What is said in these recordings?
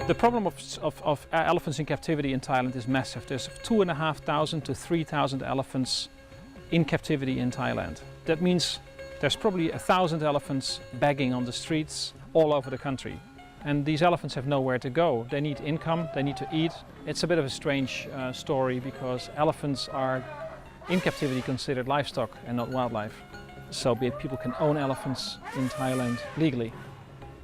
The problem of elephants in captivity in Thailand is massive. There's 2,500 to 3,000 elephants in captivity in Thailand. That means there's probably 1,000 elephants begging on the streets all over the country. And these elephants have nowhere to go. They need income, they need to eat. It's a bit of a strange story because elephants are in captivity considered livestock and not wildlife. So people can own elephants in Thailand legally.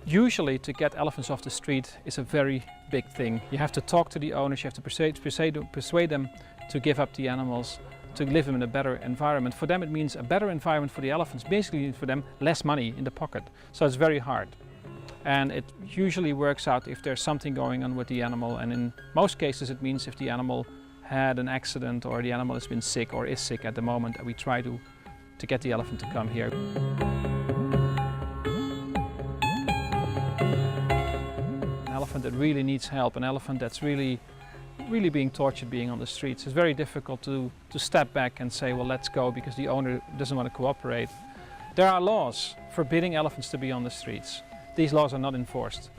Usually to get elephants off the street is a very big thing. You have to talk to the owners, you have to persuade them to give up the animals, to live them in a better environment. For them it means a better environment for the elephants, basically for them less money in the pocket. So it's very hard. And it usually works out if there's something going on with the animal, and in most cases it means if the animal had an accident or the animal has been sick or is sick at the moment, and we try to get the elephant to come here. An elephant that really needs help, an elephant that's really being tortured being on the streets, it's very difficult to step back and say, well, let's go, because the owner doesn't want to cooperate. There are laws forbidding elephants to be on the streets. These laws are not enforced.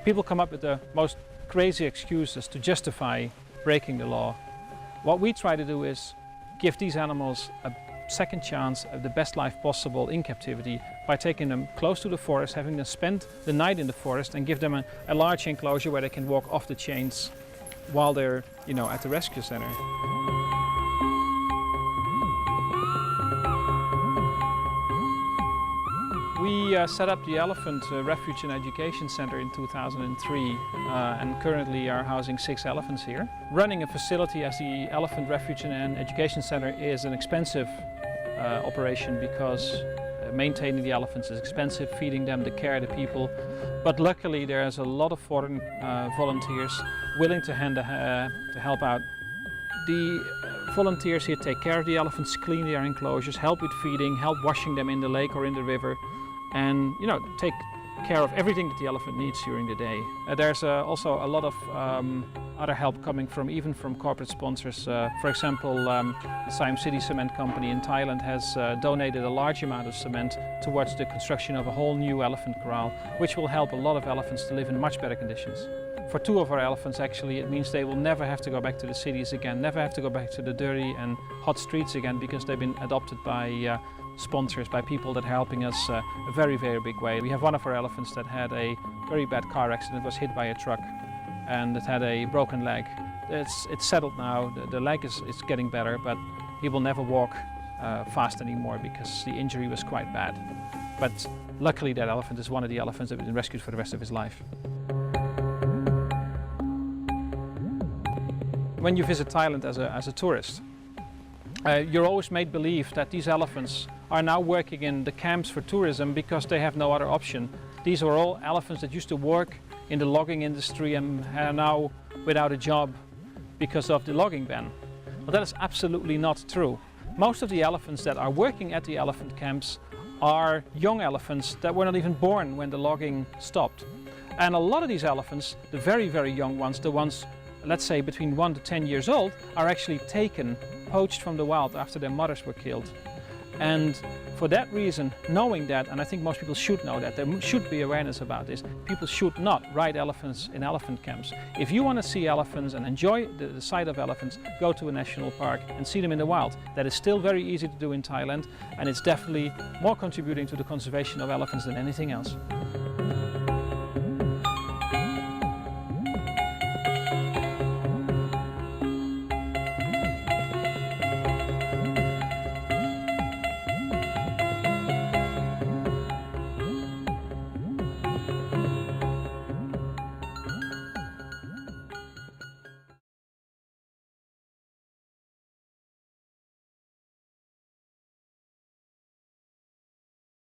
People come up with the most crazy excuses to justify breaking the law. What we try to do is give these animals a second chance of the best life possible in captivity by taking them close to the forest, having them spend the night in the forest, and give them a large enclosure where they can walk off the chains while they're, at the rescue center. We set up the Elephant Refuge and Education Center in 2003 and currently are housing 6 elephants here. Running a facility as the Elephant Refuge and Education Center is an expensive operation because maintaining the elephants is expensive, feeding them, the care of the people. But luckily there's a lot of foreign volunteers willing to help out. The volunteers here take care of the elephants, clean their enclosures, help with feeding, help washing them in the lake or in the river, and take care of everything that the elephant needs during the day. There's also a lot of other help coming even from corporate sponsors. For example, Siam City Cement Company in Thailand has donated a large amount of cement towards the construction of a whole new elephant corral, which will help a lot of elephants to live in much better conditions. For 2 of our elephants, actually, it means they will never have to go back to the cities again, never have to go back to the dirty and hot streets again, because they've been adopted by sponsors, by people that are helping us a very, very big way. We have one of our elephants that had a very bad car accident, was hit by a truck, and it had a broken leg. It's settled now, the leg is getting better, but he will never walk fast anymore because the injury was quite bad. But luckily that elephant is one of the elephants that has been rescued for the rest of his life. When you visit Thailand as a tourist, you're always made believe that these elephants are now working in the camps for tourism because they have no other option. These are all elephants that used to work in the logging industry and are now without a job because of the logging ban. Well, that is absolutely not true. Most of the elephants that are working at the elephant camps are young elephants that were not even born when the logging stopped. And a lot of these elephants, the very, very young ones, the ones, let's say, between 1 to 10 years old, are actually taken, poached from the wild after their mothers were killed. And for that reason, knowing that, and I think most people should know that, there should be awareness about this, people should not ride elephants in elephant camps. If you want to see elephants and enjoy the sight of elephants, go to a national park and see them in the wild. That is still very easy to do in Thailand, and it's definitely more contributing to the conservation of elephants than anything else.